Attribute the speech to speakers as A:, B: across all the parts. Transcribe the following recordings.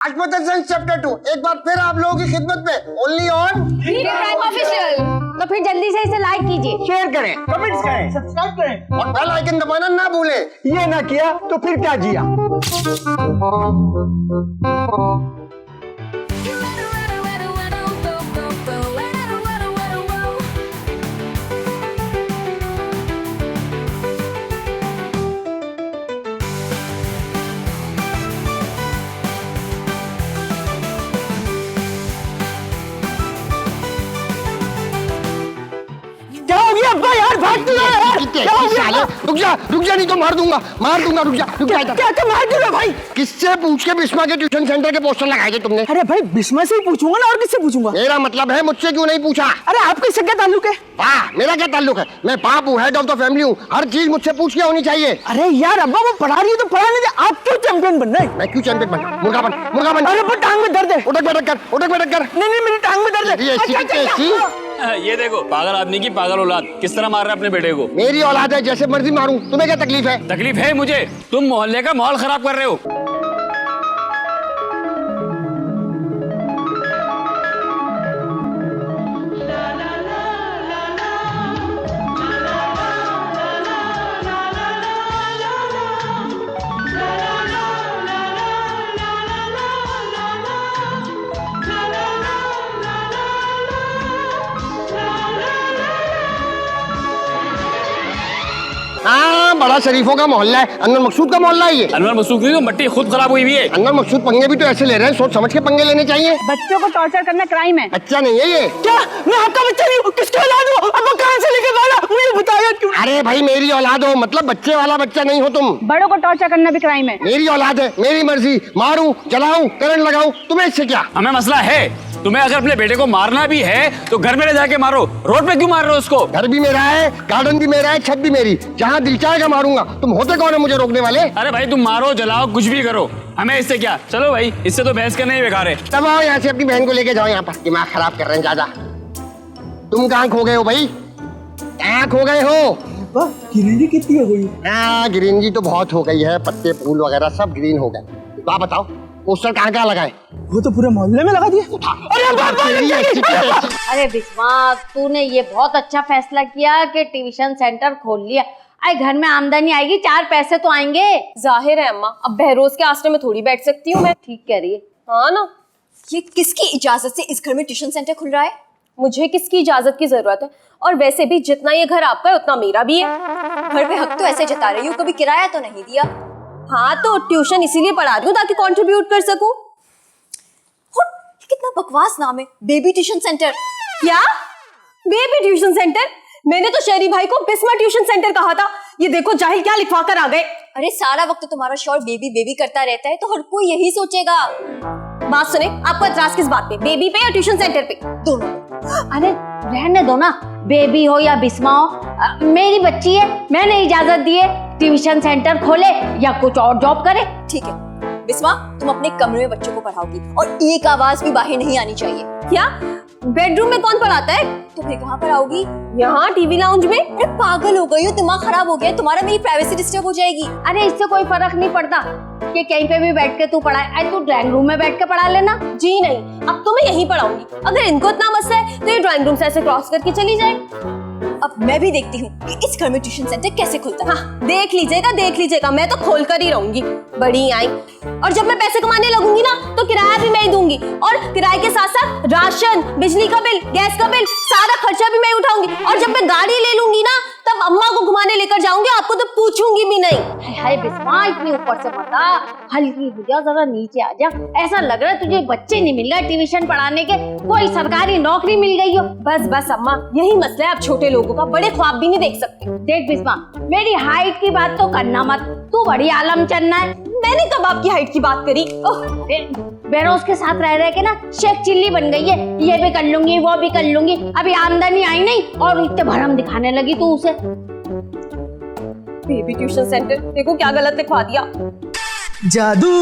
A: Rajputana chapter 2 एक बार फिर आप लोगों की खिदमत में ओनली ऑन
B: प्राइम ऑफिशियल। तो फिर जल्दी से इसे लाइक कीजिए,
A: शेयर करें,
C: कमेंट्स करें, सब्सक्राइब करें
A: और बेल आइकन दबाना ना भूलें।
C: ये ना किया तो फिर क्या जिया। क्या हो गया अब्बा यार, भाग क्यों रहे हो यार? क्या हो गया?
A: रुक जा नहीं तो मार दूंगा, रुक जा
C: क्या क्या मार दिया भाई?
A: किससे पूछ के बिस्मा के ट्यूशन सेंटर के पोस्टर लगाए थे तुमने?
C: अरे भाई बिस्मा से ही पूछूंगा ना, और किससे पूछूंगा?
A: मेरा मतलब है मुझसे क्यों नहीं पूछा?
C: अरे आपके इससे क्या ताल्लुक है?
A: मेरा क्या ताल्लुक है? मैं बाप हूँ, हेड ऑफ द फैमिली हूँ, हर चीज मुझसे पूछ के होनी चाहिए।
C: अरे यार अब्बा वो पढ़ा रही है तो पढ़ाने दे, आप क्यों चैंपियन बन रहे हैं?
A: मैं क्यों चैंपियन बन? मुर्गा बन।
C: अरे पर टांग में दर्द है।
A: उठक बैठक कर।
C: नहीं मेरी टांग में दर्द है।
D: ये देखो पागल आदमी की पागल औलाद किस तरह मार रहा है अपने बेटे को।
A: मेरी औलाद है, जैसे मर्जी मारूं, तुम्हें क्या तकलीफ है?
D: तकलीफ है मुझे, तुम मोहल्ले का माहौल खराब कर रहे हो।
A: हाँ, बड़ा शरीफों का मोहल्ला है, अनवर मकसूद का मोहल्ला है ये।
D: अनवर मसूद की तो मट्टी खुद खराब हुई है।
A: अनवर मकसूद पंगे भी तो ऐसे ले रहे हैं, सोच समझ के पंगे लेने चाहिए।
B: बच्चों को टॉर्चर करना क्राइम है।
A: अच्छा नहीं है ये।
C: क्या मैं आपका बच्चा नहीं हूँ? किसकी औलाद हो? अब्बा कहाँ से लेके आया? मुझे बताया क्यों?
A: अरे भाई मेरी औलाद हो मतलब बच्चे वाला बच्चा नहीं हो तुम।
B: बड़ों को टॉर्चर करना भी क्राइम है।
A: मेरी औलाद है, मेरी मर्जी, मारूं, जलाऊं, करंट लगाऊं, तुम्हें इससे क्या?
D: हमें मसला है, तुम्हें अगर अपने बेटे को मारना भी है तो घर में ले जाके मारो, रोड पे क्यों मार रहे हो उसको?
A: घर भी मेरा है, गार्डन भी मेरा है, छत भी मेरी, जहाँ दिल चाहेगा मारूंगा। तुम होते कौन है मुझे रोकने वाले?
D: अरे भाई तुम मारो जलाओ कुछ भी करो, हमें इससे क्या। चलो भाई इससे तो बहस करना ही बेकार है।
A: तब आओ यहाँ से अपनी बहन को लेके जाओ, यहाँ पर दिमाग खराब कर रहे हैं ज्यादा। तुम कहाँ खो गए हो भाई? कहाँ खो गए हो?
C: अब्बा गिरनी कितनी हो गई?
A: ग्रीन जी तो बहुत हो गई है, पत्ते फूल वगैरह सब ग्रीन हो गए। तो आप बताओ पोस्टर कहाँ कहाँ लगाए?
C: वो तो पूरे मोहल्ले में लगा दिया।
B: अरे बिस्मा, तूने ये बहुत अच्छा फैसला किया कि ट्यूशन सेंटर खोल लिया। आई घर में आमदनी आएगी, 4 पैसे तो आएंगे।
E: जाहिर है अम्मा, अब बहरोज के आश्रम में थोड़ी बैठ सकती हूँ मैं।
B: ठीक कह रही है।
E: हाँ ना।
F: ये किसकी इजाजत से इस घर में ट्यूशन सेंटर खुल रहा है?
E: मुझे किसकी इजाजत की जरूरत है? और वैसे भी जितना ये घर आपका है उतना मेरा भी है।
F: घर पे हक तो ऐसे जता रही हो, कभी किराया तो नहीं दिया।
E: हाँ तो ट्यूशन इसीलिए पढ़ा रही हूँ ताकि कंट्रीब्यूट कर सकूं।
F: कितना बकवास नाम है, बेबी ट्यूशन सेंटर।
E: क्या बेबी ट्यूशन सेंटर? मैंने तो शहरी भाई को बिस्मा ट्यूशन सेंटर कहा था। ये देखो जाहिल क्या लिखवा कर आ गए।
F: अरे सारा वक्त तो तुम्हारा शौहर बेबी बेबी करता रहता है, तो हर कोई यही सोचेगा।
E: बात सुने, आपको एतराज किस बात पे, बेबी पे या ट्यूशन सेंटर पे?
F: दोनों।
B: अरे रहने दो ना, बेबी हो या बिस्मा हो, मेरी बच्ची है, मैंने इजाजत दी है ट्यूशन सेंटर खोले या कुछ और जॉब करे।
F: ठीक है बिस्मा, तुम अपने कमरे में बच्चों को पढ़ाओगी और एक आवाज भी बाहर नहीं आनी चाहिए।
E: क्या बेडरूम में कौन पढ़ाता है?
F: तो फिर कहाँ पर आओगी?
E: यहाँ टीवी लाउंज में।
F: अरे पागल हो गई हो, दिमाग खराब हो गया, तुम्हारा मेरी प्राइवेसी डिस्टर्ब हो जाएगी।
B: अरे इससे कोई फर्क नहीं पड़ता कि कहीं पे भी बैठ के तू पढ़ाए। अरे तू ड्राइंग रूम में बैठ के पढ़ा लेना।
E: जी नहीं, अब तो मैं यहीं पढ़ाऊंगी। अगर इनको इतना मसला है तो ये ड्राइंग रूम से ऐसे क्रॉस करके चली जाए।
F: अब मैं भी देखती हूँ कि इस घर में ट्यूशन सेंटर कैसे खुलता है।
E: हाँ देख लीजिएगा, मैं तो खोल कर ही रहूंगी। बड़ी आई, और जब मैं पैसे कमाने लगूंगी ना तो किराया भी मैं ही दूंगी, और किराए के साथ साथ राशन, बिजली का बिल, गैस का बिल, सारा खर्चा भी मैं उठाऊंगी। और जब मैं गाड़ी ले लूंगी ना तब अम्मा को घुमाने लेकर जाऊंगी, आपको तो पूछूंगी भी नहीं।
B: हाय बिस्मा, इतनी ऊपर से मत आ, हल्की हो जा, जरा नीचे आ जा। ऐसा लग रहा है तुझे बच्चे नहीं मिल रहे ट्यूशन पढ़ाने के, कोई सरकारी नौकरी मिल गई हो।
E: बस अम्मा, यही मसला है आप छोटे लोगों का, बड़े ख्वाब भी नहीं देख सकते।
B: देख बिस्मा, मेरी हाइट की बात तो करना मत, तू बड़ी आलम चन्ना है।
E: मैंने कब आपकी हाइट की बात करी?
B: बेरोज के साथ रह रहे के ना शेख चिल्ली बन गई है, ये भी कर लूंगी वो भी कर लूंगी। अभी आमदनी आई नहीं और इतने भरम दिखाने लगी तू उसे।
E: बेबी ट्यूशन सेंटर, देखो क्या गलत लिखवा दिया।
C: जादू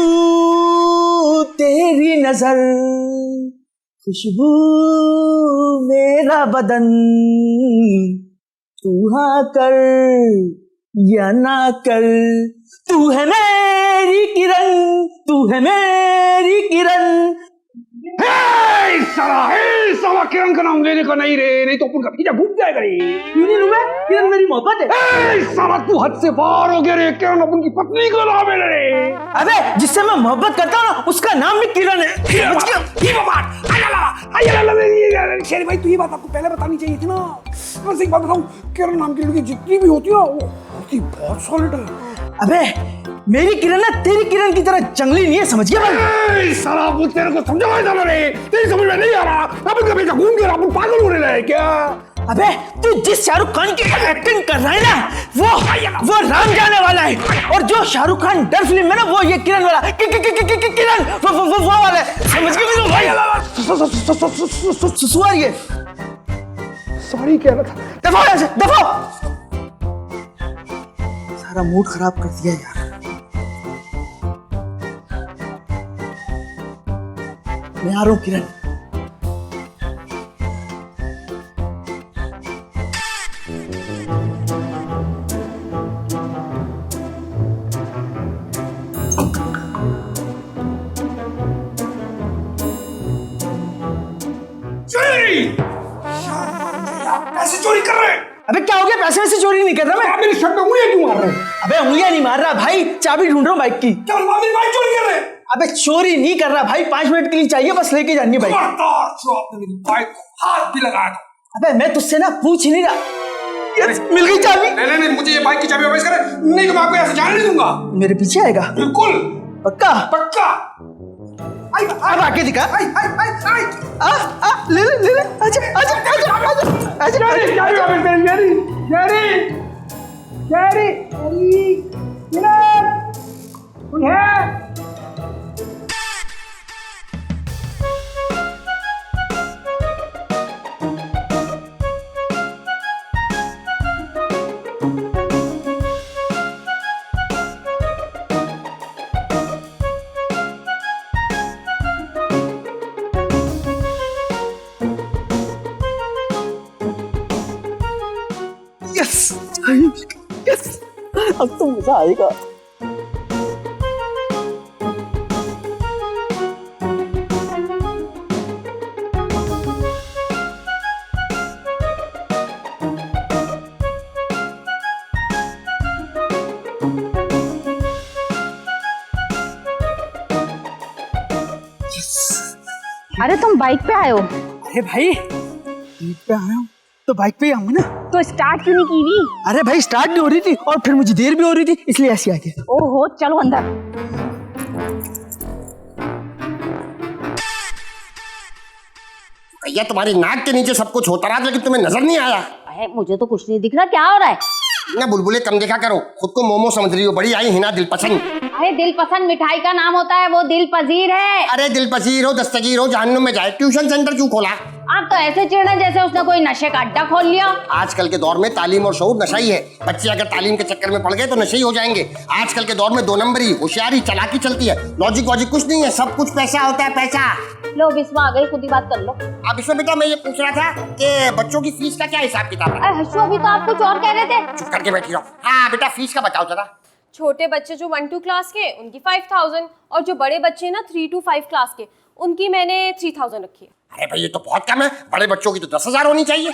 C: तेरी नजर, खुशबू मेरा बदन, तू हाँ कर या ना कर, तू है मेरी किरण, तू है मेरी किरण।
G: साला किरण का नाम लेने का नहीं रे, नहीं तो अपन का भतीजा घूम जाएगा रे।
C: क्यों नहीं लूंगा? किरण मेरी मोहब्बत है।
G: साला तू हद से बाहर हो गया रे, किरण अपन की पत्नी का नाम है रे।
C: अबे जिससे मैं मोहब्बत करता हूँ ना, उसका नाम भी किरण है।
G: शेर भाई, तू ये बात आपको पहले बतानी चाहिए थी ना। बस एक बात बताऊं, किरण नाम की लड़की जितनी भी होती है ना, वो होती बहुत सॉलिड है।
C: अबे मेरी किरण ना तेरी किरण की तरह जंगली नहीं है, समझ गया भाई?
G: साला वो तेरे को समझाया जाना रे, तेरी समझ में नहीं आ रहा। अपन का बेटा घूम गया, अपन पागल होने लगे क्या?
C: अबे तू जिस शाहरुख खान की एक्टिंग कर रहा है ना, वो राम जाने वाला है। और जो शाहरुख खान डर फिल्म में ना, वो ये किरण वाला किरण वो वाला है, समझ गए भाई? सुसुआ ये
G: सॉरी कह रहा था।
C: दफा यहाँ से, दफा। सारा मूड खराब कर दिया यार। मैं आ रहा हूं किरण।
G: पैसे चोरी कर रहे हैं।
C: अबे क्या हो गया? पैसे वैसे चोरी नहीं कर रहा मैं।
G: मेरे शर्ट में उंगलियां क्यों मार रहे हैं?
C: अबे उंगलियां नहीं मार रहा भाई, चाबी ढूंढ रहा हूँ बाइक की।
G: क्या मेरी बाइक चोरी कर रहे हैं?
C: अबे चोरी नहीं कर रहा भाई, 5 मिनट के लिए चाहिए, बस लेके जानी है बाइक।
G: खबरदार, जो आपने मेरी बाइक को हाथ भी लगाया था।
C: अबे मैं तुझसे ना पूछ ही नहीं रहा। यस, मिल गई चाबी।
G: नहीं, मुझे ये बाइक की चाबी वापस करे, नहीं तो मैं आपको ऐसे जाने नहीं दूंगा।
C: मेरे पीछे आएगा?
G: बिल्कुल
C: पक्का?
G: पक्का।
C: अब आके दिखा। ले ले आजा आजा आजा आजा आजा। यस यस, अब तो मजा आएगा।
B: अरे तुम बाइक पे आए हो?
C: अरे भाई बाइक पे आया हूँ तो बाइक पे ही आऊंगा ना।
B: तो स्टार्ट क्यों नहीं की हुई?
C: अरे भाई स्टार्ट नहीं हो रही थी और फिर मुझे देर भी हो रही थी, इसलिए ऐसे आ गया।
B: ओहो, चलो अंदर।
A: भैया तुम्हारी नाक के नीचे सब कुछ होता रहा, लेकिन तुम्हें नजर नहीं आया।
B: अरे मुझे तो कुछ नहीं दिख रहा, क्या हो रहा है?
A: ना बुलबुले कम देखा करो, खुद को मोमो समझ रही हो। बड़ी आई हिना दिल पसंद।
B: अरे दिल पसंद मिठाई का नाम होता है, वो दिल पजीर है।
A: अरे दिल पसीर हो दस्तगीर हो जहन्नुम में जाए, ट्यूशन सेंटर क्यों खोला?
B: आप तो ऐसे चिढ़े जैसे उसने कोई नशे का अड्डा खोल लिया।
A: आजकल के दौर में तालीम और शऊर नशा ही है। बच्चे अगर तालीम के चक्कर में पड़ गए तो नशे ही हो जाएंगे। आजकल के दौर में 2 नंबरी होशियारी चालाकी चलती है, लॉजिक वॉजिक कुछ नहीं है, सब कुछ पैसा होता है, पैसा।
B: लो बिस्मा आ गई, खुद ही बात कर लो।
A: अब इसमें बेटा मैं ये पूछ रहा था कि बच्चों की फीस का क्या हिसाब किताब है?
B: अरे हर्षू, अभी तो आप कुछ और कह रहे थे।
A: चुप करके बैठी रहो। हाँ बेटा, फीस का बताओ जरा।
E: छोटे बच्चे जो 1-2 क्लास के, उनकी 5000, और जो बड़े बच्चे ना 3 to 5 क्लास के, उनकी मैंने 3000 रखी है।
A: अरे भाई ये तो बहुत कम है, बड़े बच्चों की तो 10,000 होनी चाहिए।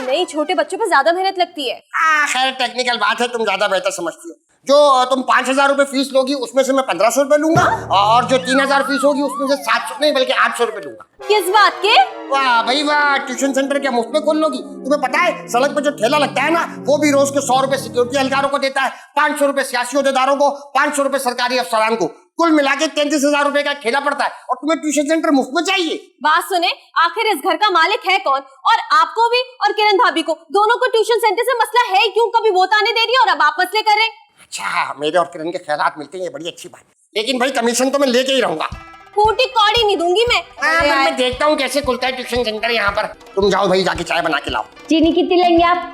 E: नहीं, छोटे बच्चों पे ज्यादा मेहनत लगती है।
A: हाँ खैर टेक्निकल बात है, तुम ज्यादा बेहतर समझती हो। जो तुम 5,000 रुपए फीस लोगी उसमें से मैं 1,500 रुपए लूंगा, और जो 3,000 फीस होगी उसमें से 700 नहीं बल्कि 800 रुपए लूंगा।
E: किस बात के?
A: वाह भाई वाह, ट्यूशन सेंटर क्या मुफ्त में खोल लोगी? तुम्हें पता है सड़क पे जो ठेला लगता है ना, वो भी रोज के 100 रुपए सिक्योरिटी एहलकारों को देता है, 500 रुपए सियासी अहदेदारों को, 500 रुपए सरकारी अफसरान को, कुल मिला के 33,000 रुपए का ठेला पड़ता है, और तुम्हें ट्यूशन सेंटर मुफ्त में चाहिए।
E: बात सुने, आखिर इस घर का मालिक है कौन? और आपको भी और किरण भाभी को दोनों को ट्यूशन सेंटर से मसला है क्यों? कभी वो ताने दे रही है और अब आप मसले कर रहे हैं।
A: अच्छा, मेरे और किरण के ख्यालात मिलते हैं, ये बड़ी अच्छी बात। लेकिन भाई कमीशन तो मैं लेके ही रहूंगा।
E: फूटी कौड़ी नहीं दूंगी मैं।
A: मैं देखता हूँ कैसे खुलता है ट्यूशन सेंटर यहाँ पर। तुम जाओ भाई, जाके चाय बना के लाओ।
B: चीनी कितनी लेंगे आप?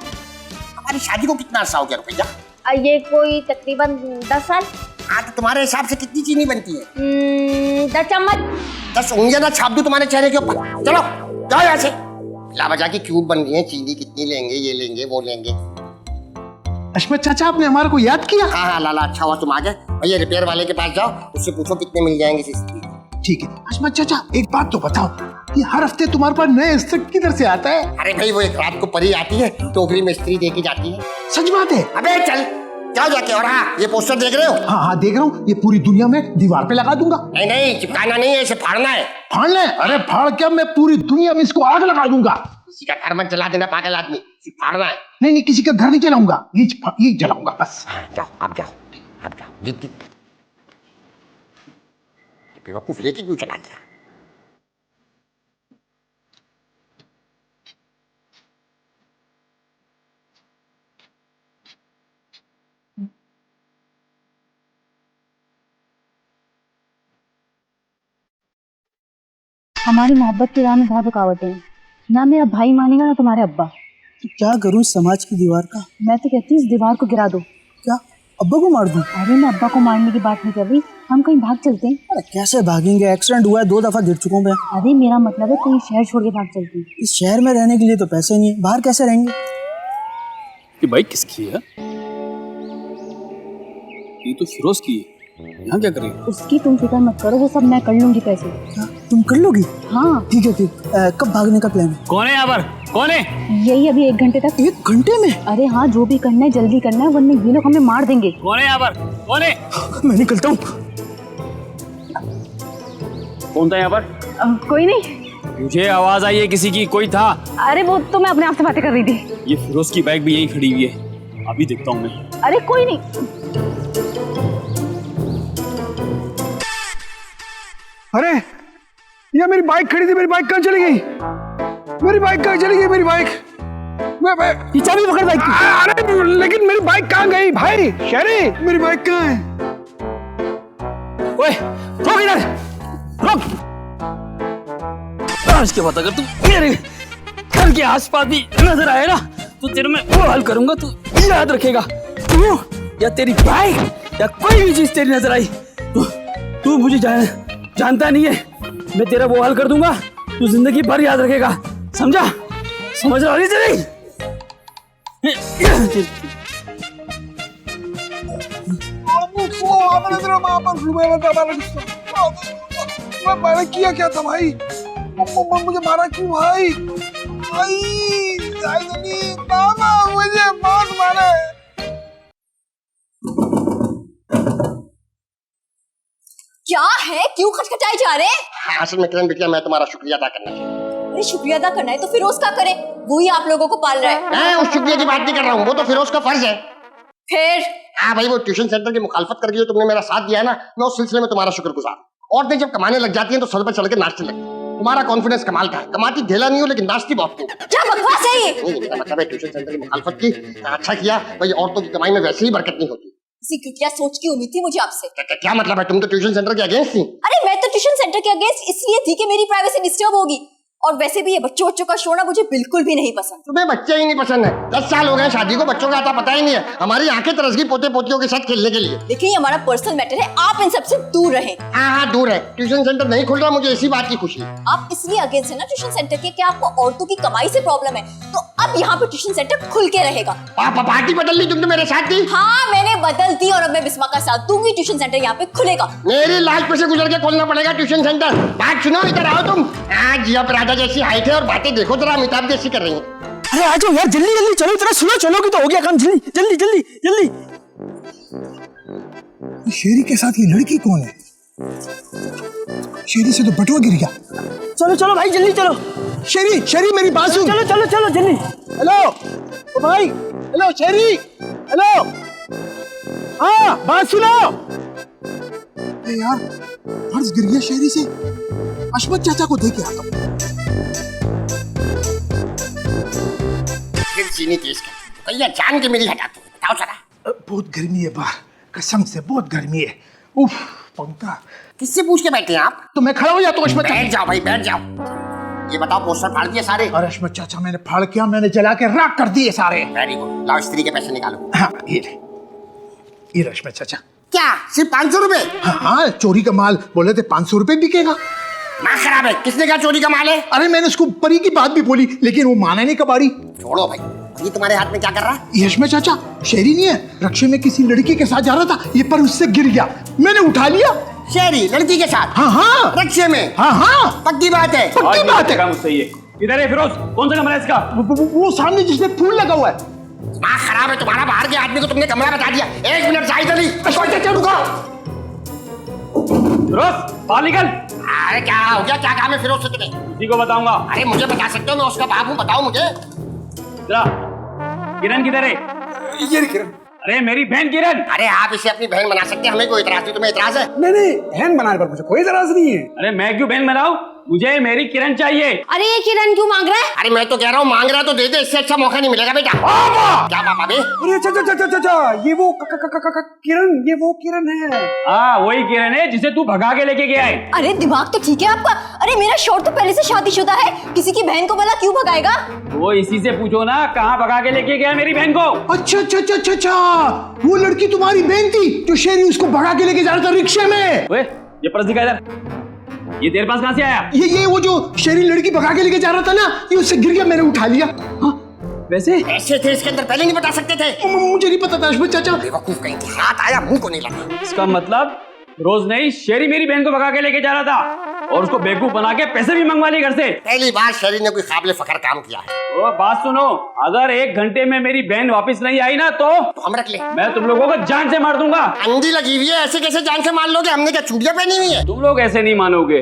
A: हमारी शादी को कितना अर्सा हो गया रुपया?
B: ये कोई तकरीबन 10 साल।
A: हाँ तो तुम्हारे हिसाब से कितनी चीनी बनती है?
B: 10 चम्मच।
A: 10 उंगलियां ना छाप दूं तुम्हारे चेहरे के ऊपर। चलो जाओ यहाँ से। लावजा की क्यूब बन रही है, चीनी कितनी लेंगे, ये लेंगे वो लेंगे।
H: अश्मत चाचा, आपने हमारे को याद किया?
A: हाँ हाँ लाला, अच्छा हुआ तुम आ गए। भैया रिपेयर वाले के पास जाओ, उससे पूछो कितने मिल जाएंगे सीसीटीवी।
H: ठीक है। अश्मत चाचा, एक बात तो बताओ, ये हर हफ्ते तुम्हारे पास नए स्क्रिप्ट किधर से आता है?
A: अरे भाई वो एक रात को परी आती है, टोकरी में स्त्री देके जाती है।
H: सच बात है?
A: अबे चल जाओ जाके। और हाँ, ये पोस्टर देख रहे हो?
H: हाँ हाँ देख रहा हूँ, ये पूरी दुनिया में दीवार पे लगा दूंगा।
A: नहीं नहीं, चिपकाना नहीं है, इसे फाड़ना है।
H: फाड़ना है? अरे फाड़ क्या, मैं पूरी दुनिया में इसको आग लगा दूंगा।
A: किसी का घर मत जला देना पागल आदमी, इसे फाड़ना है।
H: नहीं नहीं, किसी का घर नहीं जलाऊंगा, ये जलाऊंगा बस।
A: जाओ आप जाओ, आप जाओ। जिद बेवकूफ लेके क्यों चला गया?
B: हमारी मोहब्बत की राह में बहुत रुकावटें हैं। ना मेरा भाई मानेगा ना तुम्हारे अब्बा।
C: तो क्या करूं इस समाज की दीवार का?
B: मैं तो कहती हूँ इस दीवार को गिरा दो।
C: क्या अब्बा को मार दूं?
B: अरे मैं अब्बा को मारने की बात नहीं कर रही, हम कहीं भाग चलते हैं।
C: अरे कैसे भागेंगे? एक्सीडेंट हुआ है, 2 दफा गिर चुका हूं मैं।
B: अरे मेरा मतलब है कहीं शहर छोड़ के भाग चलते हैं।
C: इस शहर में रहने के लिए तो पैसे नहीं है, बाहर कैसे रहेंगे?
D: ये बाइक किसकी है? ये तो फिरोज की है। यहाँ क्या करेंगे?
B: उसकी तुम फिक्र मत करो, वो सब मैं कर लूंगी पैसे।
C: क्या तुम कर लोगी?
B: हाँ
C: ठीक है ठीक। कब भागने का प्लान है?
D: कौन है यहाँ पर? कौन है?
B: यही अभी 1 घंटे तक।
C: 1 घंटे में?
B: अरे हाँ, जो भी करना है जल्दी करना है, वरना ये लोग हमें मार देंगे।
D: कौन है यहाँ पर? कौन है?
C: मैं निकलता हूँ।
D: कौन था यहाँ पर?
B: कोई नहीं।
D: मुझे आवाज आई है किसी की, कोई था।
B: अरे वो तो मैं अपने आप से बातें कर रही थी।
D: ये फिरोज की बाइक भी यहीं खड़ी हुई है, अभी देखता हूँ मैं।
B: अरे कोई नहीं।
G: अरे ये मेरी बाइक खड़ी थी, मेरी बाइक कहाँ चली गई? मेरी बाइक कहाँ चली गई? मेरी बाइक
C: ये चाबी पकड़ बाइक की।
G: अरे लेकिन मेरी बाइक कहाँ गई भाई? शहरी, मेरी बाइक कहाँ है?
D: ओए रुक इधर, रुक। आज के बाद अगर तू मेरे घर के आसपास भी नजर आए ना तो तेरे में वो हाल करूंगा, तू याद रखेगा। तू या तेरी बाइक या कोई भी चीज तेरी नजर आई तू मुझे जानता नहीं है, मैं तेरा वो हाल कर दूंगा, तू जिंदगी भर याद रखेगा, समझा? समझ रहा है तेरी?
G: मैंने किया क्या था भाई? मुझे मारा क्यों भाई? मुझे बहुत मारा है।
F: क्या है? क्यों खटखटाए जा रहे हैं?
A: असल में किरण बिटिया, मैं तुम्हारा शुक्रिया अदा करना चाहिए।
F: अरे शुक्रिया अदा करना है तो फिरोज का करे, वो ही आप लोगों को पाल रहा है।
A: मैं उस शुक्रिया की बात नहीं कर रहा हूँ, वो तो फिरोज का फर्ज है।
F: फिर
A: हाँ भाई, वो ट्यूशन सेंटर की मुखालफत करके जो तुमने मेरा साथ दिया है ना, मैं उस सिलसिले में तुम्हारा शुक्रगुजार। औरतें जब कमाने लग जाती हैं तो सर पर चढ़ के नाचने लगती हैं। तुम्हारा कॉन्फिडेंस कमाल का है, कमाती ढेला नहीं हो लेकिन नाचती बहुत हो।
F: क्या बकवास है ये?
A: नहीं, मेरा मतलब है ट्यूशन सेंटर की मुखालफत की। अच्छा किया भाई, औरतों की कमाई में वैसे ही बरकत नहीं होती।
F: इसी क्योंकि सोच की उम्मीद थी मुझे आपसे।
A: क्या मतलब है? तुम तो ट्यूशन सेंटर के अगेंस्ट थी।
F: अरे मैं तो ट्यूशन सेंटर के अगेंस्ट इसलिए थी कि मेरी प्राइवेसी डिस्टर्ब होगी, और वैसे भी ये बच्चों का शोना मुझे बिल्कुल भी नहीं पसंद।
A: तुम्हें बच्चे ही नहीं पसंद है? 10 साल हो गए शादी को, बच्चों का आता पता ही नहीं है। हमारी आंखें तरस गई पोते पोतियों के साथ खेलने के लिए।
F: देखिए ये हमारा पर्सनल मैटर है, आप इन सबसे दूर रहें।
A: हाँ दूर है। ट्यूशन सेंटर नहीं खुल रहा, मुझे इसी बात की खुशी है।
F: आप इसलिए अगेंस्ट है ना ट्यूशन सेंटर के कि आपको औरतों की कमाई से प्रॉब्लम है, तो अब यहाँ पे ट्यूशन सेंटर खुल के रहेगा।
A: पापा पार्टी बदल ली तुमने मेरे साथ दी।
F: हाँ मैंने बदल दी और अब मैं बिस्मा का साथ दूंगी, ट्यूशन सेंटर यहाँ पे खुलेगा।
A: मेरी लाइफ पे से गुजर के खोलना पड़ेगा ट्यूशन सेंटर। बात सुनो, इधर आओ तुम। आज जिया राधा जैसी हाइट है और बातें देखो जरा अमिताभ जैसी कर रही हैं।
C: अरे आ जाओ यार, जल्दी जल्दी चलो, इतना स्लो चलोगी तो हो गया काम। जल्दी जल्दी जल्दी जल्दी।
G: शेरी के साथ ये लड़की कौन है? शेरी से तो बटुआ गिर गया।
C: चलो चलो भाई जल्दी चलो।
G: शेरी, शेरी मेरी बात सुन।
C: चलो चलो चलो जल्दी।
G: हेलो ओ भाई, हेलो शेरी, हेलो। हाँ बात सुनो। ए यार, फर्ज गिर गया शेरी से। अश्मत चाचा को दे के आता हूँ।
A: फिर चीनी तेज कर भैया, जान के मेरी हटा दो। बताओ जरा।
G: बहुत गर्मी है बाहर, कसम से बहुत गर्मी है। उफ, पंखा।
A: किससे पूछ के बैठे हैं आप?
G: तो मैं खड़ा हो जाता हूँ अश्मत चाचा।
A: बैठ जाओ भाई, बैठ जाओ। ये बताओ, पोस्टर फाड़ दिए सारे?
G: अरे अश्मत चाचा, मैंने फाड़ किया, मैंने जला के राख कर दिए सारे।
A: Very good. लाओ स्त्री के पैसे निकालो।
G: हाँ ये ले, ये अश्मत चाचा।
A: क्या सिर्फ 500 रुपए?
G: हाँ, चोरी का माल बोले थे 500 रुपए बिकेगा।
A: माँ खराब है, किसने कहा चोरी का माल है?
G: अरे मैंने उसको परी की बात भी बोली, लेकिन वो माना नहीं कबाड़ी।
A: छोड़ो भाई, ये तुम्हारे हाथ में क्या कर रहा है?
H: ये हशमत चाचा शेरी नहीं है, रक्षे में किसी लड़की के साथ जा रहा था, ये पर उससे गिर गया, मैंने उठा लिया।
A: शेरी लड़की के साथ?
H: हाँ हाँ
A: रक्षे में?
H: हाँ हाँ
A: पक्की बात है?
H: पक्की बात है।
D: मुझसे ये इधर है फिरोज, कौन सा कमरा है इसका?
H: वो सामने जिसमें फूल लगा हुआ है।
A: दिमाग खराब है तुम्हारा, बाहर के आदमी को तुमने कमरा बता दिया। 1 मिनट जाहिद अली, रुको।
D: फिरोज बाहर निकल।
A: अरे क्या हो गया, क्या काम है फिरोज से तुम्हें?
D: किसी को बताऊंगा।
A: अरे मुझे बता सकते हो, मैं उसका बाप हूँ, बताओ मुझे।
D: जरा किरण किधर है?
G: ये किरण।
D: अरे मेरी बहन किरण।
A: अरे आप इसे अपनी बहन बना सकते हैं, हमें कोई इतराज नहीं, तुम्हें इतराज है?
G: नहीं बहन बनाने पर मुझे कोई इतराज नहीं है।
D: अरे मैं क्यों बहन बनाऊं, मुझे मेरी किरण चाहिए।
B: अरे ये किरण क्यों मांग रहा है?
A: अरे मैं तो कह रहा हूँ मांग रहा तो दे दे, इससे अच्छा मौका नहीं मिलेगा बेटा। क्या पापा बे?
G: अरे चाचा ये वो किरण, ये वो किरण है।
D: हाँ वही किरण है जिसे तू भगा के लेके गया है।
F: अरे दिमाग तो ठीक है आपका? अरे मेरा शौहर तो पहले से शादीशुदा है, किसी की बहन को भला क्यों भगाएगा?
D: वो इसी से पूछो ना, कहाँ भगा के लेके गया मेरी बहन को।
H: अच्छा, वो लड़की तुम्हारी बहन थी जो शेरी उसको भगा के लेके जा रहा था रिक्शे में।
D: ओए ये पर्स दिखा इधर, ये तेरे पास कहाँ से आया?
H: ये वो जो शेरी लड़की भगा के लेके जा रहा था ना, ये उससे गिर गया, मैंने उठा लिया। हाँ?
D: वैसे
A: ऐसे थे इसके अंदर, पहले नहीं बता सकते थे?
H: मुझे नहीं पता था अशमत चाचा।
A: बेवकूफ कहीं थी, हाथ आया मुंह को नहीं लगा।
D: इसका मतलब रोज नहीं, शेरी मेरी बहन को भगा के लेके जा रहा था और उसको बेवकूफ बना के पैसे भी मंगवा लिए घर से।
A: पहली बार शेरी ने कोई काबिल फखर काम किया है।
D: ओ बात सुनो, अगर 1 घंटे में मेरी बहन वापस नहीं आई ना तो
A: हम रख ले,
D: मैं तुम लोगों को जान से मार दूंगा।
A: अंधी लगी हुई है, ऐसे कैसे जान से मार लोगे? हमने क्या चूड़ियां पहनी हुई है?
D: तुम लोग ऐसे नहीं मानोगे,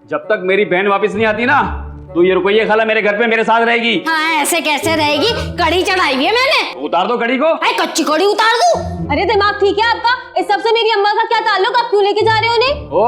D: जब तक मेरी बहन वापस नहीं आती ना तो ये रुपये खाला मेरे घर पे मेरे साथ रहेगी।
B: हाँ ऐसे कैसे रहेगी? कड़ी चढ़ाई हुई है मैंने।
D: उतार दो कड़ी को।
B: अरे कच्ची कड़ी उतार दूं?
E: अरे दिमाग ठीक है आपका? इस सबसे मेरी अम्मा का क्या ताल्लुक? आप क्यों लेके जा रहे हो उन्हें?
D: ओ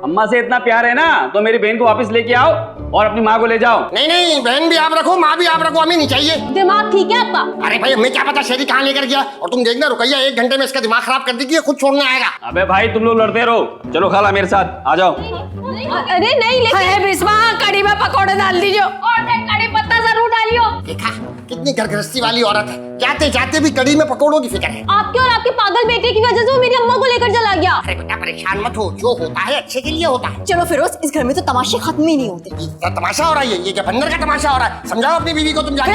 D: अम्मा से इतना प्यार है ना तो मेरी बहन को वापस लेके आओ और अपनी माँ को ले जाओ।
A: नहीं, बहन भी आप रखो, माँ भी आप रखो, हमें नहीं चाहिए।
E: दिमाग ठीक है आपका?
A: अरे भाई हमें क्या पता शेरी कहाँ लेकर गया, और तुम देखना रुकैया 1 घंटे में इसका दिमाग खराब कर देगी, खुद छोड़ने आएगा।
D: अबे भाई तुम लोग लड़ते रहो, चलो खाला मेरे साथ आ जाओ।
E: अरे नहीं लेकिन
B: अरे बिस्मा कड़ी में पकौड़े डाल दीजिए और कड़ी पत्ता जरूर डालियो।
A: देखा कितनी घरगृहस्थी वाली औरत है, जाते जाते भी कड़ी में पकौड़ों की फिक्र है।
E: आपके और आपके पागल बेटे की वजह से वो मेरी अम्मा को लेकर चला गया।
A: अरे बेटा परेशान मत हो, जो होता है अच्छे के लिए होता है।
F: चलो फिरोज, इस घर में तो तमाशे खत्म ही नहीं होते।
A: ये क्या तमाशा हो रहा है? ये क्या बंदर का तमाशा हो रहा है? समझाओ अपनी बीवी को तुम जाके।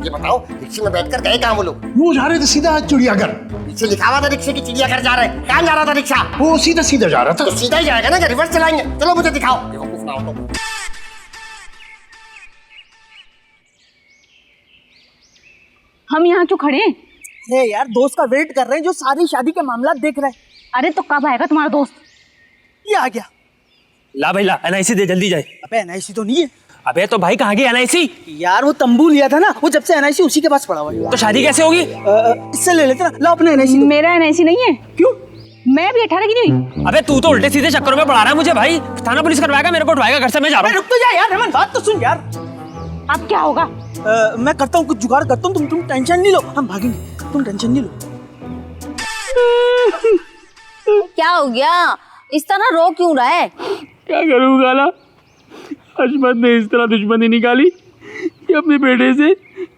A: ये बताओ रिक्शे में बैठकर गए कहाँ वो लोग?
H: वो जा रहे थे सीधा चिड़ियाघर।
A: पीछे लिखा हुआ था रिक्शे की चिड़ियाघर जा रहे हैं, कहाँ जा रहा था रिक्शा?
H: वो सीधा जा रहा था।
A: तो सीधा ही जाएगा ना, क्या रिवर्स चलाएंगे? चलो मुझे दिखाओ, बेवकूफ ना हो तो।
B: हम यहाँ क्यों खड़े हैं?
C: अरे यार दोस्त का वेट कर रहे हैं जो सारी शादी के मामला देख रहे हैं।
B: अरे तो कब आएगा तुम्हारा दोस्त?
C: ये आ गया।
D: ला भाई ला, एनआईसी दे जल्दी जाए।
C: अबे एनआईसी तो नहीं है।
D: अबे तो भाई कहाँ गई एनआईसी?
C: यार वो तंबू लिया था ना, वो जब से एनआईसी उसी के पास पड़ा हुआ है।
D: तो शादी कैसे होगी?
C: इससे ले लेते ना। लो अपने एनआईसी।
B: मेरा एनआईसी नहीं है।
C: क्यों?
B: मैं भी 18 की नहीं हुई।
D: अबे तू तो उल्टे सीधे चक्करों में पड़ा रहा है मुझे भाई। थाना पुलिस करवाएगा, मेरे को उठवाएगा घर से, मैं जा रहा हूँ।
C: रुक तो जा यार हेमंत, बात तो सुन यार।
B: अब क्या होगा?
C: मैं करता हूँ कुछ जुगाड़ करता हूँ, तुम टेंशन नहीं लो, हम भागेंगे, तुम टेंशन नहीं लो।
B: क्या हो गया? इस तरह रो क्यों रहा है?
D: क्या करूँ गाला, अशमत ने इस तरह दुश्मनी निकाली कि अपने बेटे से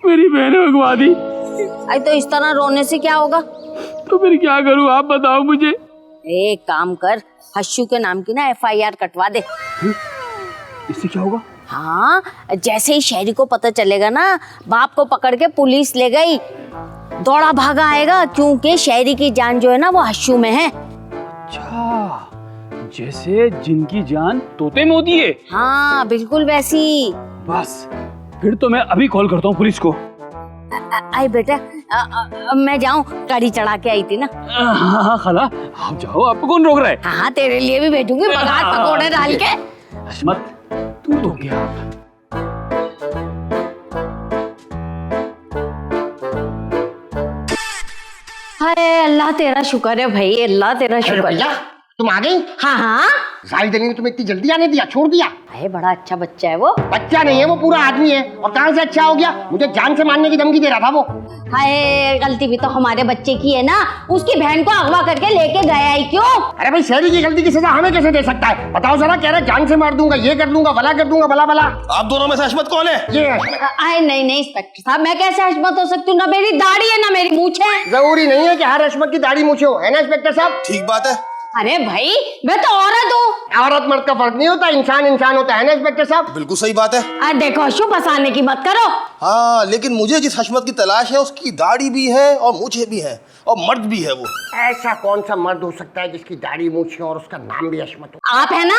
D: मेरी बहन भगवा दी।
B: अरे तो इस तरह रोने से क्या होगा?
D: तो फिर क्या करूँ आप बताओ मुझे।
B: एक काम कर, हश्यू के नाम की ना FIR कटवा दे।
D: इससे क्या होगा?
B: हाँ जैसे ही शहरी को पता चलेगा ना, बाप को पकड़ के पुलिस ले गई, दौड़ा भागा आएगा, क्योंकि शहरी की जान जो है ना वो हश्यू में है।
D: अच्छा जैसे जिनकी जान तोते में होती है।
B: हाँ बिल्कुल वैसी।
D: बस फिर तो मैं अभी कॉल करता हूँ पुलिस को।
B: आई बेटा मैं जाऊँ, कड़ी चढ़ा के आई थी ना।
D: हाँ खाला आप जाओ, आपको कौन रोक रहा है?
B: हाँ तेरे लिए भी भेजूंगी बगार पकौड़े डाल के।
D: अशमत तू तो गया।
B: हाय अल्लाह तेरा शुक्र है भाई, अल्लाह तेरा शुक्र है।
A: भैया तुम आ गई?
B: हाँ हाँ
A: जाहिद अली ने तुम्हें इतनी जल्दी आने दिया, छोड़ दिया?
B: भाई बड़ा अच्छा बच्चा है वो।
A: बच्चा नहीं है वो, पूरा आदमी है। और कहाँ से अच्छा हो गया? मुझे जान से मारने की धमकी दे रहा था वो।
B: हाय गलती भी तो हमारे बच्चे की है ना, उसकी बहन को अगवा करके लेके गया है। क्यों?
A: अरे भाई शहरी की गलती की सजा हमें कैसे दे सकता है? बताओ जरा, कह रहा जान से मार दूंगा, ये कर दूंगा, भला कर दूंगा, भला भला।
G: आप दोनों में से अशमत कौन है?
A: ये
B: आए नहीं इंस्पेक्टर साहब, मैं कैसे हशमत हो सकती हूँ? ना मेरी दाढ़ी है ना मेरी मूंछ है।
A: जरूरी नहीं है कि हर अशमत की दाढ़ी मूछे हो, है ना इंस्पेक्टर साहब?
G: ठीक बात है।
B: अरे भाई मैं तो औरत हूँ।
A: औरत मर्द का फर्क नहीं होता, इंसान इंसान होता है ना इंस्पेक्टर साहब।
H: बिल्कुल सही बात है।
B: अरे देखो हशू, फंसाने की मत करो।
H: हाँ, लेकिन मुझे जिस हशमत की तलाश है उसकी दाढ़ी भी है और मूछें भी है और मर्द भी है वो।
A: ऐसा कौन सा मर्द हो सकता है जिसकी दाढ़ी मूछें और उसका नाम भी हशमत हो?
B: आप है ना?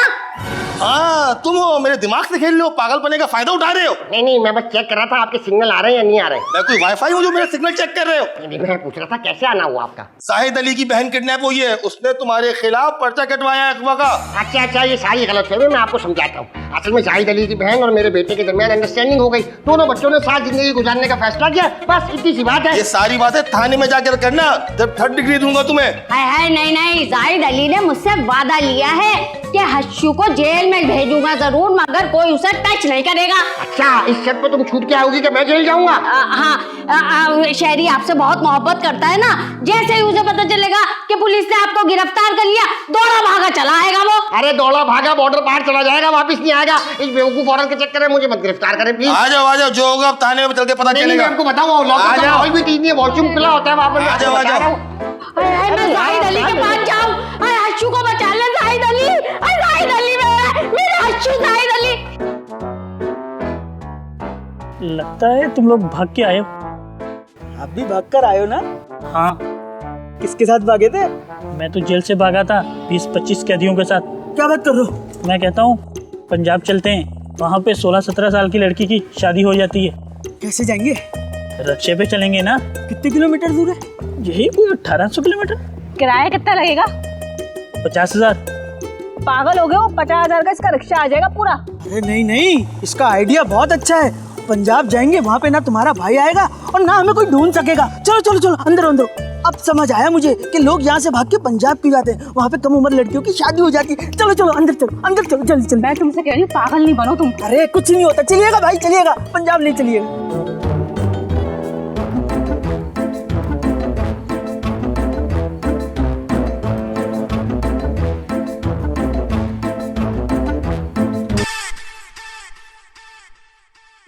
H: हाँ, तुम हो मेरे दिमाग से खेल रहे हो, पागलपने का फायदा उठा रहे हो।
A: नहीं नहीं, मैं बस चेक कर रहा था आपके सिग्नल आ रहे हैं या नहीं आ रहे।
H: मैं कोई वाईफाई हूँ जो मेरे सिग्नल चेक कर रहे हो?
A: नहीं, मैं पूछ रहा था कैसे आना हुआ आपका।
H: शाहिद अली की बहन किडनैप हुई है, उसने तुम्हारे खिलाफ पर्चा कटवाया है अगवा का।
A: अच्छा अच्छा, ये सारी गलत है, मैं आपको समझाता हूँ। असल में शाहिद अली की बहन और मेरे बेटे के दरमियान अंडरस्टैंडिंग हो गई, दोनों बच्चों ने साथ जिंदगी गुजारने का फैसला किया, बस इतनी सी बात है।
H: ये सारी बातें थाने में जाकर करना, जब 3rd डिग्री दूंगा तुम्हें।
B: है नहीं नहीं, जाहिद अली ने मुझसे वादा लिया है कि हशू को जेल में भेजूंगा जरूर, मगर कोई उसे टच नहीं करेगा।
A: अच्छा, इस शर्त पे तुम छूट के आओगी कि मैं जेल जाऊंगा?
B: हाँ, शहरी आपसे बहुत मोहब्बत करता है ना। जैसे ही उसे पता चलेगा कि पुलिस ने आपको गिरफ्तार कर लिया, दौड़ा भागा चला आएगा वो।
A: अरे दौड़ा भागा बॉर्डर पार चला जाएगा, वापस नहीं आएगा। इस बेवकूफ औरत के चक्कर में मुझे मत गिरफ्तार करें प्लीज।
H: आ जाओ, जो होगा अब थाने में चल के पता चलेगा।
A: मैं आपको बताऊँ, लॉकअप का माहौल भी ठीक नहीं है, वॉशरूम खुला होता है वहाँ पर।
H: आ जाओ।
B: मैं जाहिद अली के पास जाऊं? अरे हशू को बचा ले जाहिद अली। अरे जाहिद अली मेरा हशू, जाहिद अली।
I: लगता है तुम लोग भाग के आए हो।
C: आप भी भाग कर आए हो ना?
I: हाँ,
C: किसके साथ भागे थे?
I: मैं तो जेल से भागा था 20-25 कैदियों के साथ।
C: क्या बात कर रहे हो?
I: मैं कहता हूँ पंजाब चलते हैं, वहाँ पे 16-17 साल की लड़की की शादी हो जाती है।
C: कैसे जाएंगे?
I: रक्षे पे चलेंगे ना।
C: कितने किलोमीटर दूर है?
I: यही कोई 1800 किलोमीटर।
E: किराया कितना लगेगा?
I: 50,000।
E: पागल हो गए हो? 50,000 का इसका रिक्शा आ जाएगा पूरा।
C: अरे नहीं नहीं, इसका आइडिया बहुत अच्छा है। पंजाब जाएंगे, वहाँ पे ना तुम्हारा भाई आएगा और ना हमें कोई ढूंढ सकेगा। चलो चलो चलो, अंदर अंदर। अब समझ आया मुझे कि लोग यहाँ से भाग के पंजाब क्यों जाते हैं, वहाँ पे कम उम्र लड़कियों की शादी हो जाती है। चलो चलो अंदर चलो, अंदर चलो, जल्दी चलो।
E: मैं तुमसे कह रही हूँ पागल नहीं बनो तुम।
C: अरे कुछ नहीं होता, चलिएगा भाई चलिएगा, पंजाब नहीं चलिएगा।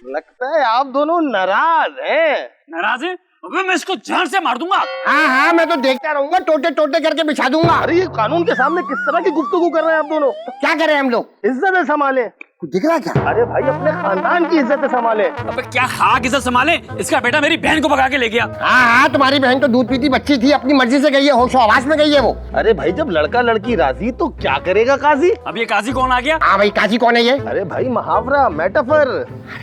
H: लगता है आप दोनों नाराज हैं।
D: नाराज है? अबे मैं इसको जान से मार दूंगा।
A: हाँ हाँ, मैं तो देखता रहूंगा, टोटे टोटे करके बिछा दूंगा।
H: अरे ये कानून के सामने किस तरह की गुफ्तगू कर रहे हैं आप दोनों?
A: तो क्या करें हम लोग?
H: इज्जत है संभाले।
A: दिख रहा क्या?
H: अरे भाई अपने खानदान की इज्जत है संभाले।
D: अबे क्या खाक इज्जत संभाले? इसका बेटा मेरी बहन को भगा के ले गया।
A: हाँ हाँ, तुम्हारी बहन तो दूध पीती बच्ची थी, अपनी मर्जी से गई है, होशो आवाज में गई है वो।
H: अरे भाई जब लड़का लड़की राजी तो क्या करेगा काजी?
D: अब ये काजी कौन आ गया?
A: हाँ भाई, काजी कौन है ये?
H: अरे भाई मुहावरा, मेटाफर।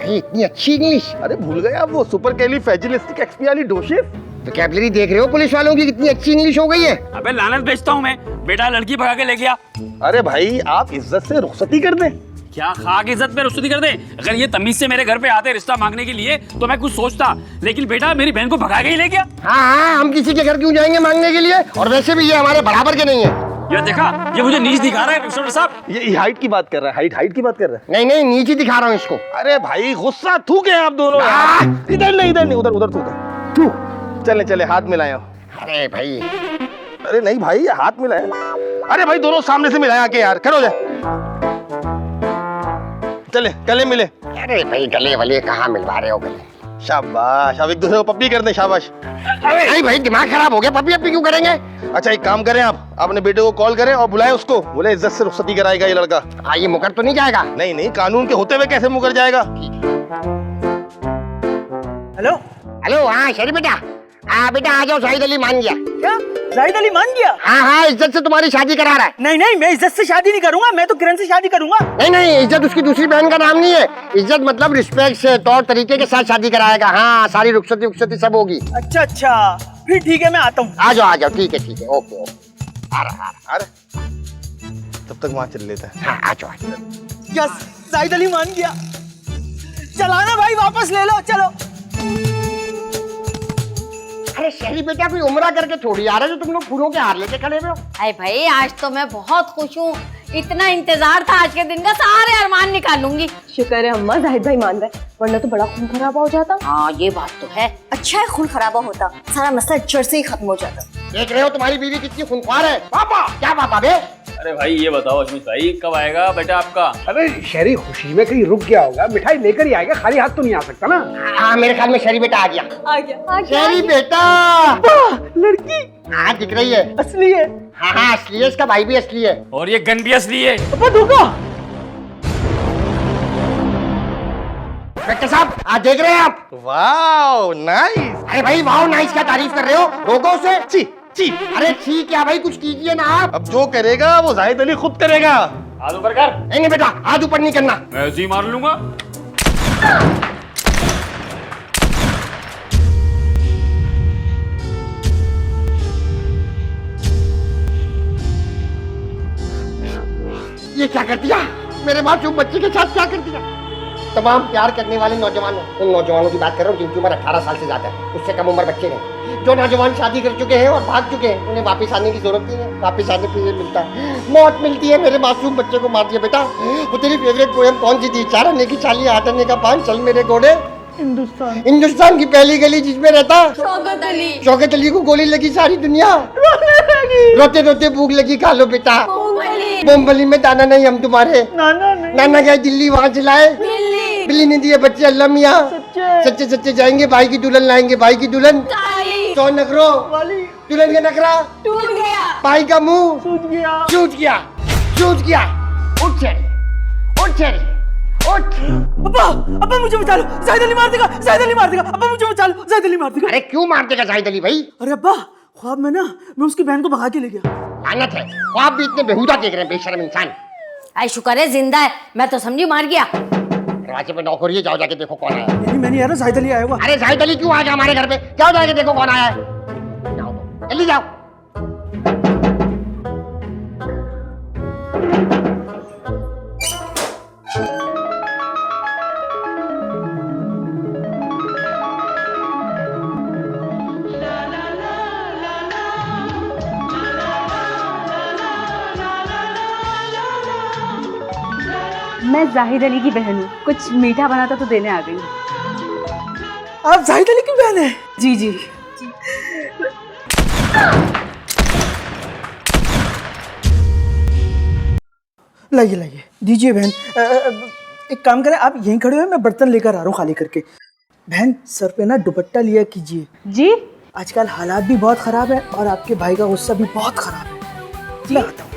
A: अरे इतनी अच्छी इंग्लिश।
H: अरे भूल गए आप वो सुपरकैलिफ्रैजिलिस्टिक्सपियालिडोसिस?
A: वोकैबुलरी देख रहे हो पुलिस वालों की, कितनी अच्छी इंग्लिश हो गई है।
D: अबे लानत बेचता हूँ मैं, बेटा लड़की भगा के ले गया।
H: अरे भाई आप इज्जत से रुखसती कर दें।
D: क्या खाक इज्जत पे रुखसती कर दे? अगर ये तमीज से मेरे घर पे आते रिश्ता मांगने के लिए तो मैं कुछ सोचता, लेकिन बेटा मेरी बहन को भगा के ही ले गया।
A: हाँ हाँ, हम किसी के घर क्यों जाएंगे मांगने के लिए, और वैसे भी ये हमारे बराबर के नहीं है।
D: ये देखा, ये मुझे नीच दिखा रहा है इंस्पेक्टर साहब।
H: ये हाइट की बात कर रहा है, हाइट की बात कर रहा है।
A: नहीं नहीं, नीचे दिखा रहा हूँ इसको।
H: अरे भाई गुस्सा थूके आप दोनों। इधर नहीं उधर उधर थूका।
A: तू
H: चले चले हाथ मिलाए।
A: अरे भाई,
H: अरे नहीं भाई हाथ मिलाए। अरे भाई दोनों सामने से मिलाया के यार, खड़े हो जाए। चले गले मिले।
A: अरे भाई गले वाले कहाँ मिलवा रहे हो गले?
H: शाबाश, अब एक दूसरे को पप्पी कर दें। शाबाश।
A: नहीं भाई, दिमाग खराब हो गया, पप्पी अपी क्यों करेंगे?
H: अच्छा एक काम करें, आप अपने बेटे को कॉल करें और बुलाएं उसको, बोले इज्जत से रुखसती कराएगा ये लड़का।
A: हाँ, ये मुकर तो नहीं जाएगा?
H: नहीं नहीं, कानून के होते हुए कैसे मुकर जाएगा?
C: हेलो
A: हेलो, हाँ शरीफ बेटा। हाँ बेटा आ जाओ, शाहिद अली मान गया।
C: क्या जाहिद अली मान गया?
A: हाँ हाँ, इज्जत से तुम्हारी शादी करा रहा है।
C: नहीं नहीं, मैं इज्जत से शादी नहीं करूंगा, मैं तो किरण से शादी करूंगा।
A: नहीं नहीं, इज्जत उसकी दूसरी बहन का नाम नहीं है। इज्जत मतलब रिस्पेक्ट से, तौर तरीके के साथ शादी कराएगा। हाँ, सारी रुखसती उखसती सब होगी।
C: अच्छा अच्छा, फिर ठीक है मैं आता हूँ।
A: आ जाओ, ठीक है ओके ओके। आ रहा।
H: अरे तब तक वहाँ चल लेता है।
A: हाँ आ जाओ।
C: यस, जाहिद अली मान गया। चलाना भाई, वापस ले लो, चलो।
A: अरे शरीफ बेटा, कोई उम्रा करके थोड़ी आ रहा है जो तुम लोग फूलों के हार लेके खड़े हुए हो।
B: अरे भाई आज तो मैं बहुत खुश हूँ, इतना इंतजार था आज के दिन का, सारे अरमान निकाल लूंगी।
E: शुक्र है अम्मा जाहिद भाई मान रहे, वरना तो बड़ा खून खराबा हो जाता।
B: हाँ ये बात तो है।
F: अच्छा है खून खराबा होता, सारा मसला जड़ से ही खत्म हो जाता।
A: देख रहे हो तुम्हारी बीवी कितनी खूंखार है। पापा क्या पापा बे?
D: अरे भाई ये बताओ अश्मित भाई, कब आएगा बेटा आपका?
G: अरे शहरी खुशी में कहीं रुक गया होगा, मिठाई लेकर ही आएगा, खाली हाथ तो नहीं आ सकता ना।
A: हाँ मेरे ख्याल में शरीफ बेटा आ गया।
E: आ गया
A: शरीफ बेटा,
C: लड़की
A: हाँ दिख रही है।
C: असली है।
A: हाँ हाँ असली है, इसका भाई भी असली है।
D: और ये गन भी असली है।
C: अब्बा धोखा।
A: डॉक्टर साहब आज देख रहे हैं आप?
G: Wow nice.
A: अरे भाई वाह नाइस क्या तारीफ कर रहे हो, रोको उसे।
G: ची ची।
A: अरे ठीक क्या भाई, कुछ कीजिए ना आप।
G: अब जो करेगा वो जाहिद अली खुद करेगा।
D: हाथ ऊपर कर।
A: नहीं बेटा हाथ ऊपर नहीं करना।
D: मैं ऐसे ही मार लूंगा।
A: ये क्या कर दिया, मेरे मासूम बच्चे के साथ क्या कर दिया। तमाम प्यार करने वाले नौजवानों, उन नौजवानों की बात कर रहा हूँ जिनकी उम्र 18 साल से ज्यादा है, उससे कम उम्र बच्चे नहीं। जो नौजवान शादी कर चुके हैं और भाग चुके हैं, उन्हें वापस आने की जरूरत नहीं है। वापस आने पे ये मिलता है, मौत मिलती है। मेरे मासूम बच्चे को मार दिया। बेटा वो तेरी फेवरेट पोएम कौन सी थी? 4 आने की चाली 8 आने का 5 चल मेरे घोड़े। हिंदुस्तान की पहली गली जिसमें रहता
E: शौकत अली।
A: शौकत अली को गोली लगी सारी दुनिया रोते रोते भूख लगी, खा लो बेटा। मुंबई में दाना नहीं हम तुम्हारे, नाना गए दिल्ली वहाँ से लाए, बिल्ली ने दिए बच्चे अल्लाह मियाँ। सच्चे सच्चे जाएंगे, भाई की दुल्हन लाएंगे, भाई की दुल्हन। 100 नखरो दुल्हन का नखरा
E: टूट गया,
A: भाई का मुंह छूट गया। उठ चल उठ चल उठ।
C: अब्बा अब्बा मुझे बचा लो, जाहिद अली मार देगा, जाहिद अली मार देगा। अब्बा मुझे बचा लो, जाहिद अली मार देगा।
A: अरे क्यों मार देगा जाहिद अली भाई?
C: अरे अब्बा ख्वाब में ना मैं उसकी बहन को भगा के ले गया।
A: लानत है, ख्वाब भी इतने बेहुदा देख रहे हैं बेशर्म इंसान।
B: आई शुक्र है जिंदा है, मैं तो समझी मार गया।
A: दरवाजे पे नौकरी है, जाओ जाके देखो कौन आया है।
C: नहीं मैंने यार जाहिद अली आया हुआ।
A: अरे जाहिद अली क्यों आएगा हमारे घर पे? जाओ जाके देखो कौन आया है। जाओ जल्दी जाओ।
J: मैं जाहिद अली की बहन हूँ, कुछ मीठा बनाता तो देने आ गई।
C: आप जाहिद अली की बहन है?
J: जी जी।
C: लाइए लाइए दीजिए बहन। एक काम करें, आप यहीं खड़े हो, मैं बर्तन लेकर आ रहा हूँ खाली करके। बहन सर पे ना दुपट्टा लिया कीजिए
J: जी
C: आजकल हालात भी बहुत खराब है और आपके भाई का गुस्सा भी बहुत खराब है। मैं आता हूँ।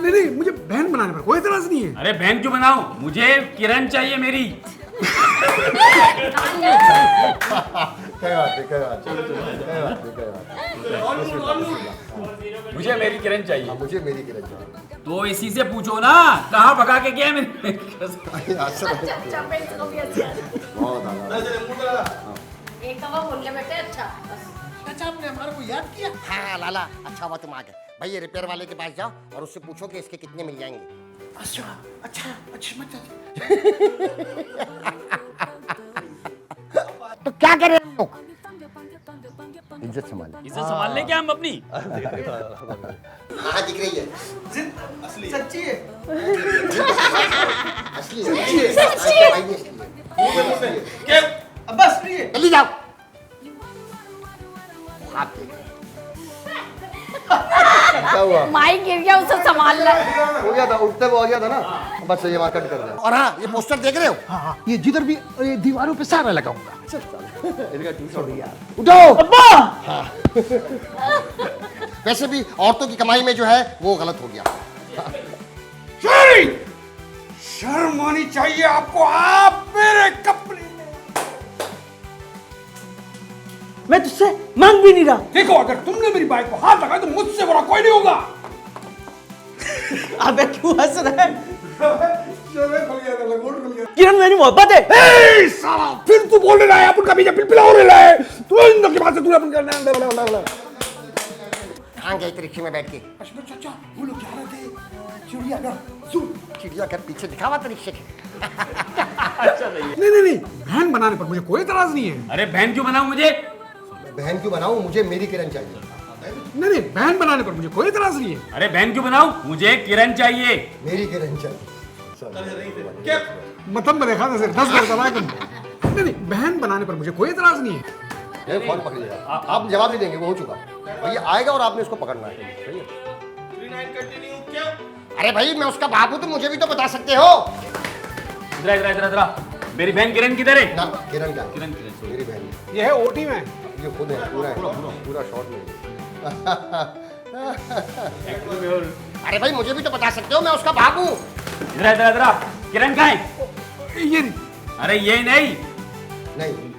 H: नहीं मुझे बहन बनाने पर कोई एतराज नहीं है।
D: अरे बहन क्यों बनाऊं, मुझे किरण चाहिए मेरी। मुझे मेरी किरण चाहिए।
A: मुझे मेरी किरण चाहिए।
D: तो इसी से पूछो ना, कहाँ भगा के गया मेरे।
A: आपने हमारे को याद किया। हाँ लाला अच्छा हुआ तुम आ गए। भाई ये रिपेयर वाले के पास जाओ और उससे पूछो कि इसके कितने मिल जाएंगे।
H: अच्छा अच्छा अच्छा
A: तो क्या करें हम लोग? इज्जत संभाले।
D: इसे संभाल ले क्या हम अपनी।
A: हाँ दिख रही है,
C: असली सच्ची है।
A: असली है, सच्ची है भाई, असली है।
C: क्या अब्बा असली है?
A: जल्दी जाओ। आप
H: क्या हुआ?
B: माई गिर गया, उसे संभाल ले।
H: हो गया था, उठते हुए हो गया था ना, बस ये वहाँ कट कर दिया।
A: और हाँ ये पोस्टर देख रहे हो?
H: हाँ ये जिधर भी ये दीवारों पे सारा लगाऊंगा।
A: उठो।
C: अब्बा
A: वैसे भी औरतों की कमाई में जो है वो गलत हो गया।
H: शर्म आनी चाहिए आपको, आप मेरे कपड़े।
C: मैं तुझसे मांग भी नहीं रहा।
H: देखो अगर तुमने मेरी बाइक को हाथ लगाया तो मुझसे बड़ा कोई नहीं होगा।
C: अबे क्यों हंस रहा है? किरण मेरी मोहब्बत है।
H: ए साला फिर तू बोल रहा है अपन का बीजा पिलपिला हो रहा है। तू इन लोग की बात से तू अपन करना।
A: कहाँ गए थे रिक्शे में बैठ के?
H: अश्विन चाचा वो लोग जा रहे थे चिड़ियाघर।
A: चिड़ियाघर पीछे दिखा हुआ था रिक्शे के।
H: नहीं बहन बनाने पर मुझे कोई एतराज नहीं है।
D: अरे बहन क्यों बनाऊं मुझे?
A: बहन क्यों बनाऊं, मुझे मेरी किरण चाहिए।
H: नहीं बहन बनाने पर मुझे कोई एतराज नहीं है।
D: अरे बहन क्यों बनाऊं, मुझे किरण चाहिए।
A: मेरी किरण चाहिए।
H: क्या मतलब मैंने देखा था 10 बार दबाया तुमने। नहीं बहन बनाने पर मुझे कोई एतराज नहीं है।
A: फोन पकड़ लिया, आप जवाब नहीं देंगे, वो हो चुका। भैया आएगा और आपने उसको पकड़ना है। सही है? अरे भाई मैं उसका बाप हूँ तो मुझे भी तो बता सकते हो।
D: इधर मेरी बहन किरण किधर है?
A: ना किरण क्या?
D: किरण
A: मेरी बहन
G: ये है ओटी में।
A: ये खुद है, पूरा शॉट में। अरे भाई मुझे भी तो बता सकते हो, मैं उसका बाप हूँ।
D: इधर किरण कहाँ है?
G: ये
D: अरे ये नहीं।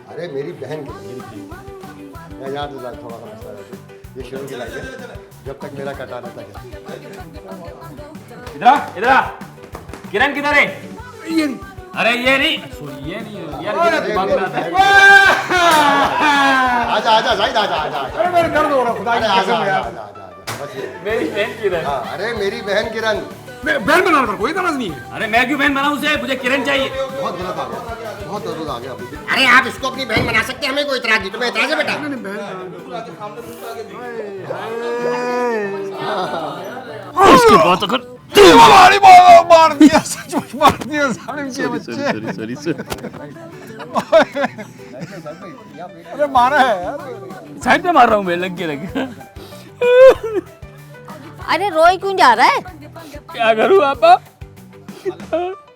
A: अरे मेरी बहन की मैं याद दिला थोड़ा सा मसला है। ये शुरू की लाइट है, जब तक मेरा कटा रहता है।
D: इधर किरण किधर है?
G: ये
D: अरे ये नहीं, सॉरी ये नहीं यार, ये दिमाग में आता है।
A: आजा जाहिद आजा।
G: अरे मेरे दर्द हो रहा खुदा की कसम यार।
D: मेरी बहन किरण।
A: हाँ, अरे मेरी बहन किरण।
G: बहन बनाने पर कोई तरस नहीं है।
D: अरे मैं क्यों बहन बनाऊं उसे? मुझे किरण चाहिए।
A: बहुत गलत आ गया, बहुत दर्द आ गया। अरे आप इसको अपनी बहन बना सकते हैं, हमें कोई इतराज नहीं। तुम्हें इतराज है बेटा?
D: उसके बाद अगर
G: मार दिया, सच मार दिया सामने पीछे बच्चे। अरे मारा है यार।
D: साइड पे मार रहा हूँ मैं, लग गया।
B: अरे रोई क्यों जा रहा है?
D: क्या करूँ आपा?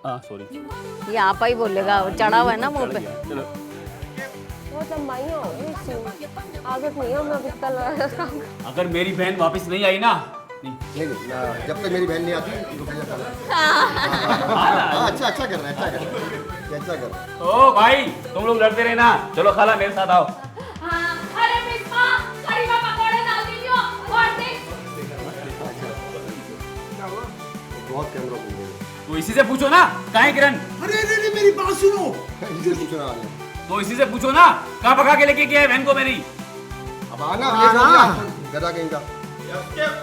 D: हाँ सॉरी।
B: ये आपा ही बोलेगा, चढ़ा हुआ है ना मुंह पे।
D: चलो
E: आदत नहीं है मैं बिस्तर लगा।
D: अगर मेरी बहन वापस नहीं आई ना, नहीं
A: जब तक मेरी बहन नहीं आती तो भैया चलो। हाँ, अच्छा कर रहा है, अच्छा कर रहा है।
D: ओ भाई तुम लोग लड़ते रहे ना, चलो खाला मेरे साथ आओ।
E: अरे बिस्मा कड़ी में पकौड़े डाल दीजिए और देख।
A: बहुत कैमरा घूम गया।
D: तो इसी से पूछो ना कहाँ है किरण?
G: अरे मेरी बात सुनो।
A: इसे पूछना आ गया।
D: तो इसी से पूछो ना कहाँ भगा के लेके गया है बहन को मेरी?
A: अब आना लेट हो गया, गधा कहीं का।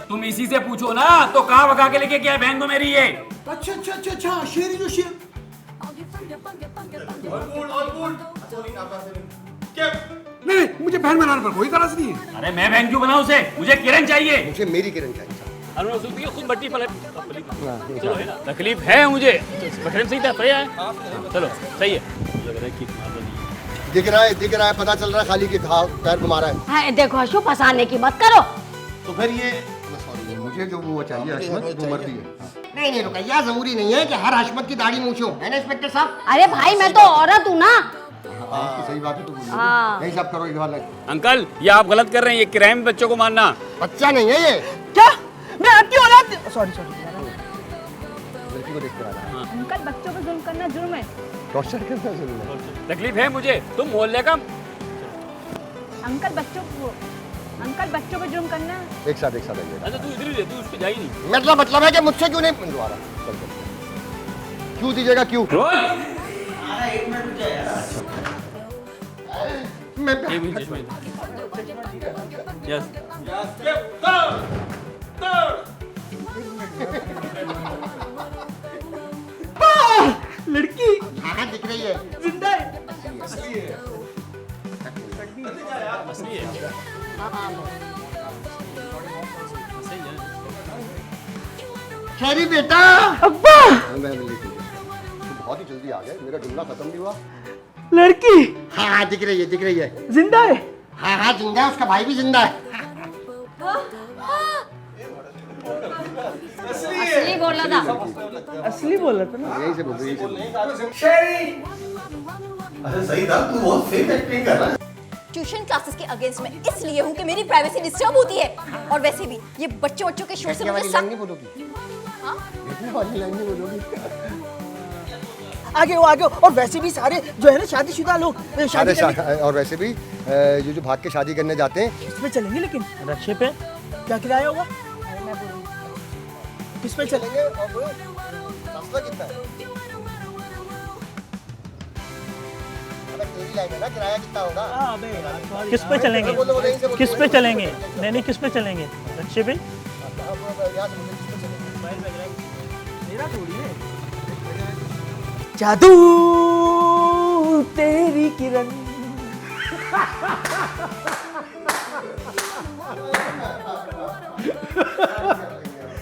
D: तुम इसी से पूछो ना, तो कहाँ भगा के लेके गया है बहन को मेरी ये?
G: अच्छा शेरी जो शेर। नहीं मुझे बहन बनाने पर कोई तरस नहीं है।
D: अरे मैं बहन क्यों बनाऊं उसे? मुझे किरण चाहिए।
A: मुझे मेरी किरण चाहिए।
D: खुद बट्टी पलट। चलो है ना, तकलीफ है मुझे। सही था, सही है। चलो सही है।
A: दिख रहा है, पता चल रहा है खाली के घाव पैर घुमा रहा है।
B: हाँ, देखो अशु, फंसाने की मत करो।
A: तो फिर ये सॉरी, मुझे जो वो चाहिए हशमत वो मर्दी है। नहीं रुकैया, जरूरी नहीं है कि हर हशमत की दाढ़ी मूछो, है ना इंस्पेक्टर साहब?
B: अरे भाई मैं तो औरत हूँ ना।
A: आपकी सही बात है, तो
B: हाँ।
A: नहीं सब करो इधर लग।
D: अंकल ये आप गलत कर रहे हैं, ये किराए में बच्चों को मारना।
A: बच्चा नहीं है ये,
C: क्या? मैं आपकी औलाद? सॉरी
A: लड़की को देख कर आ रहा है।
J: अंकल बच्चों पर जुल्म करना जुर्म है।
A: टॉर्चर करना जरूरी है।
D: तकलीफ है मुझे, तुम मोहल्ले का।
J: अंकल बच्चों पर जुर्म करना।
A: एक साथ आइए।
D: अच्छा तू इधर ही रह, तू उस पे जा ही नहीं।
A: मतलब है कि मुझसे क्यों नहीं दोबारा क्यों दीजिएगा, क्यों? मैं
D: एक मिनट यस
C: लड़की
A: हाँ दिख रही है।
C: जिंदा है।
D: असली है।
A: खैरी बेटा।
C: अब्बा
A: मैं बहुत ही जल्दी आ गए, मेरा जुमला खत्म नहीं हुआ।
C: लड़की
A: हाँ दिख रही है।
C: जिंदा है।
A: हाँ जिंदा है, उसका भाई भी जिंदा है।
B: असली बोला था।
C: असली बोला था ना।
A: यही से बोल रही है।
F: ट्यूशन क्लासेस के अगेंस्ट में इसलिए हूँ कि मेरी प्राइवेसी डिस्टर्ब होती है, और वैसे भी ये बच्चों के शोर से
A: बैठने
F: मुझे
A: वाली लाइन नहीं बोलोगी?
F: हाँ?
A: बैठने वाली लाइन नहीं बोलोगी?
C: आगे और वैसे भी सारे जो है ना शादीशुदा लोग शादी करने
A: और वैसे भी ये जो भाग के शादी करने जाते हैं,
C: किस पे चलेंगे? लेकिन
I: रक्षे पे
C: क्या किराया होगा? किस पे चलेंगे?
A: और वो रास्ता कितना है? तेरी लाइन है ना, किराया कितना होगा?
I: किस पे चलेंगे? किस पे चलेंगे? नहीं किस पे चलेंगे? रक्षे पे।
C: मेरा थोड़ी है। जादू तेरी किरण